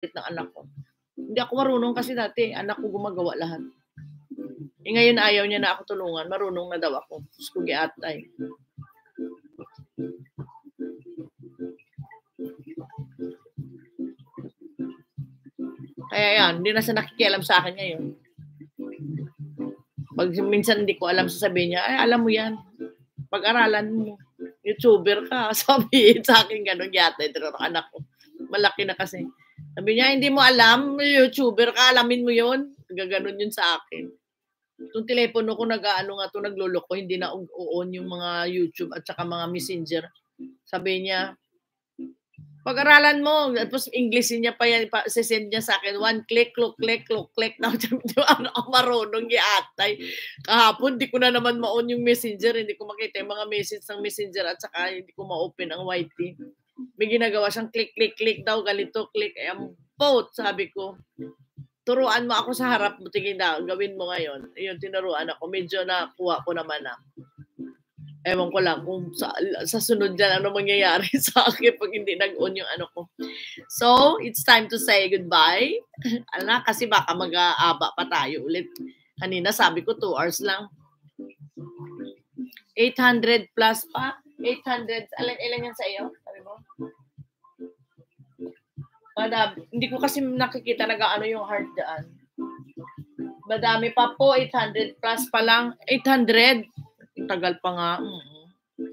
ng anak ko. Hindi ako marunong kasi dati, anak ko gumagawa lahat. Ngayon ayaw niya na ako tulungan, marunong na daw ako. Diyos ko giatay. Kaya yan, hindi na siya nakikialam sa akin ngayon. Pag minsan hindi ko alam, sasabihin niya, ay alam mo yan, pag-aralan mo. YouTuber ka, sabihin sa akin gano'n yata, ito ng anak ko. Malaki na kasi. Sabi niya, hindi mo alam, YouTuber ka, alamin mo yun. Gaganon yun sa akin. Itong telepono ko nag-ano nga to, nagluloko, hindi na on yung mga YouTube at saka mga messenger. Sabi niya, pag-aralan mo, tapos Englishin niya pa yan, sisend niya sa akin, one click, click. Na ano ako marunong giatay. Kahapon, di ko na naman ma-on yung messenger, hindi ko makita yung mga message ng messenger at saka hindi ko ma-open ang YT. May ginagawa siyang click daw, ganito, click. Ayan, both, sabi ko. Turuan mo ako sa harap mo, tingin na, gawin mo ngayon. Ayun, tinuruan ako. Medyo nakuha ko naman na. Ewan ko lang kung sa sunod dyan, ano mangyayari sa akin pag hindi nag-on yung ano ko. So, it's time to say goodbye. Ala, kasi baka mag-aaba pa tayo ulit. Kanina sabi ko 2 hours lang. 800 plus pa. 800. Ilan yan sa iyo? Sabi mo? Hindi ko kasi nakikita nag-ano yung heart daan. Madami pa po. 800 plus pa lang. 800. Tagal pa nga.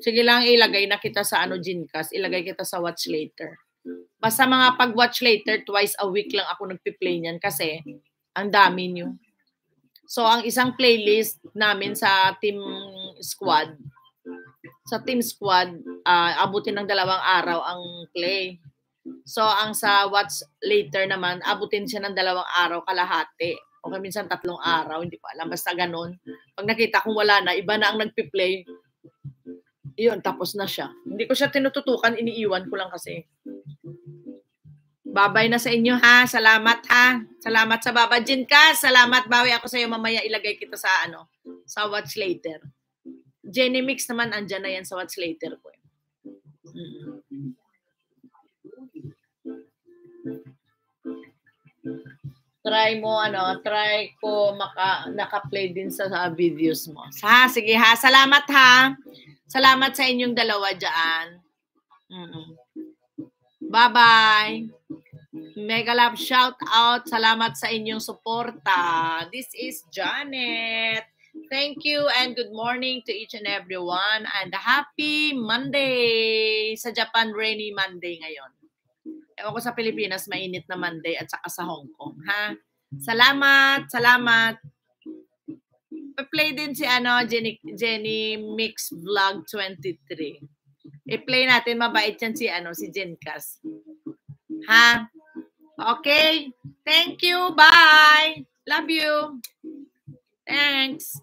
Sige lang, ilagay na kita sa Gcash. Ilagay kita sa watch later. Basta mga pag-watch later, twice a week lang ako nagpi-play niyan kasi ang dami nyo. So, ang isang playlist namin sa Team Squad, abutin ng 2 araw ang play. So, ang sa watch later naman, abutin siya ng 2 araw kalahati. O minsan 3 araw, hindi ko alam. Basta ganun. Pag nakita kong wala na, iba na ang nagpi-play, yun, tapos na siya. Hindi ko siya tinututukan, iniiwan ko lang kasi. Babay na sa inyo ha. Salamat ha. Salamat sa Baba Gcash. Salamat, bawi ako sa iyo mamaya, ilagay kita sa sa watch later. Jenny Mix naman, andyan na yan sa watch later ko. Try ko naka-play din sa videos mo. Sige ha, salamat ha. Salamat sa inyong dalawa dyan. Bye-bye. Mega love shout out. Salamat sa inyong suporta. This is Janet. Thank you and good morning to each and everyone and happy Monday. Sa Japan, rainy Monday ngayon. Ewan ko sa Pilipinas, mainit na Monday at saka sa Hong Kong, ha? Salamat. Pa-play din si Jenny Mix Vlog 23. I-play natin, mabait yan si Gcash. Ha? Okay. Thank you. Bye. Love you. Thanks.